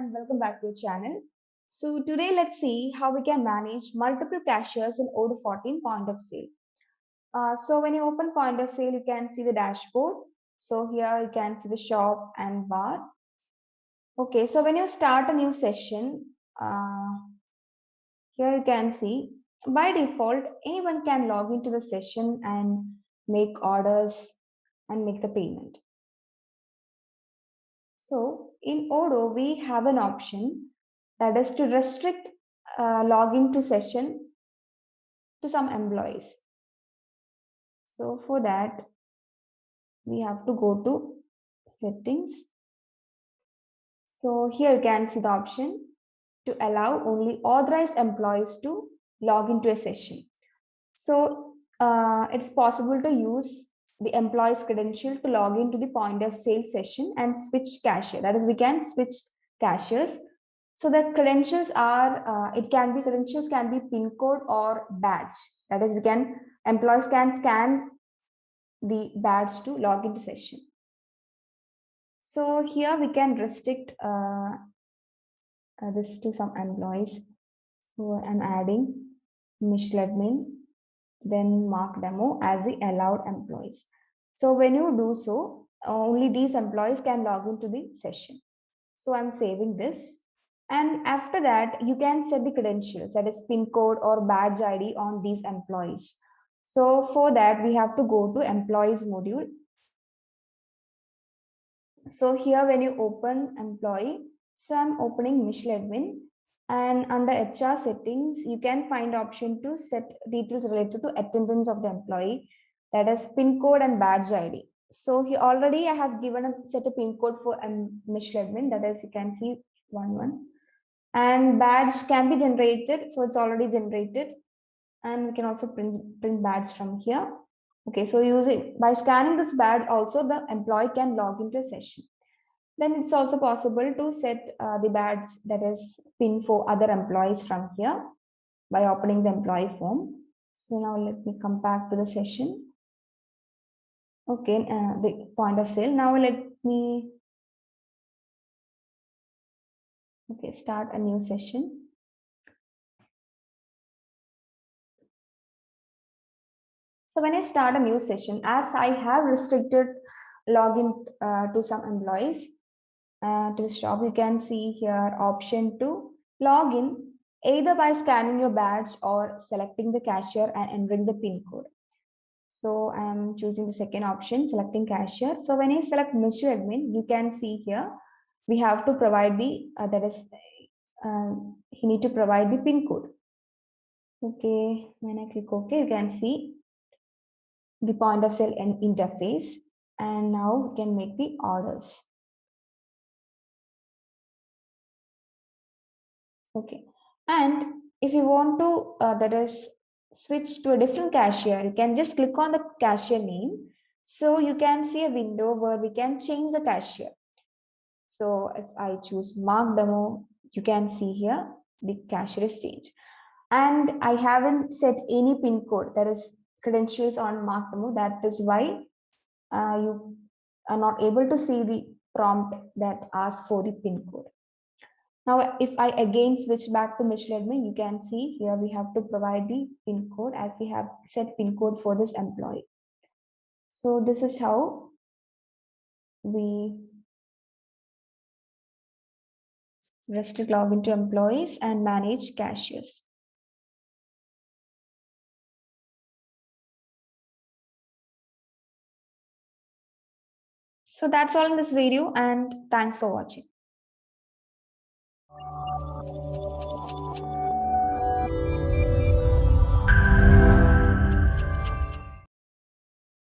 and welcome back to the channel. So today let's see how we can manage multiple cashiers in Odoo 14 point of sale. So when you open point of sale, you can see the dashboard. So here you can see the shop and bar. Okay, so when you start a new session, here you can see by default anyone can log into the session and make orders and make the payment. So in Odoo, we have an option that is to restrict login to session to some employees. So for that, we have to go to settings. So here you can see the option to allow only authorized employees to log into a session. So it's possible to use the employee's credential to log into the point of sale session and switch cashier. That is, we can switch cashiers. So the credentials are, credentials can be PIN code or badge. That is, employees can scan the badge to log into session. So here we can restrict this to some employees. So I'm adding Michelle admin, then mark demo as the allowed employees. So when you do so, only these employees can log into the session. So I'm saving this. And after that, you can set the credentials, that is PIN code or badge ID on these employees. So for that, we have to go to employees module. So here when you open employee, so I'm opening Michelle admin, and under HR settings, you can find option to set details related to attendance of the employee, that is PIN code and badge ID. So here already I have given a set a PIN code for Michelle admin, that is you can see 11, and badge can be generated. So it's already generated, and we can also print badge from here. Okay, so by scanning this badge, also the employee can log into a session. Then it's also possible to set the badge, that is PIN for other employees from here by opening the employee form. So now let me come back to the session. Okay, the point of sale. Now let me start a new session. So when I start a new session, as I have restricted login to some employees to the shop, you can see here option to log in either by scanning your badge or selecting the cashier and entering the PIN code. So I'm choosing the second option, selecting cashier. So when I select Michelle admin, you can see here we have to provide the you need to provide the PIN code. Okay, when I click OK, you can see the point of sale interface, and now we can make the orders. Okay, and if you want to switch to a different cashier, you can just click on the cashier name. So you can see a window where we can change the cashier. So if I choose Mark Demo, you can see here the cashier is changed. And I haven't set any PIN code, that is credentials on Mark Demo. That is why you are not able to see the prompt that asks for the PIN code. Now, if I again switch back to Michelle admin, you can see here we have to provide the PIN code as we have set PIN code for this employee. So this is how we restrict login to employees and manage cashiers. So that's all in this video, and thanks for watching.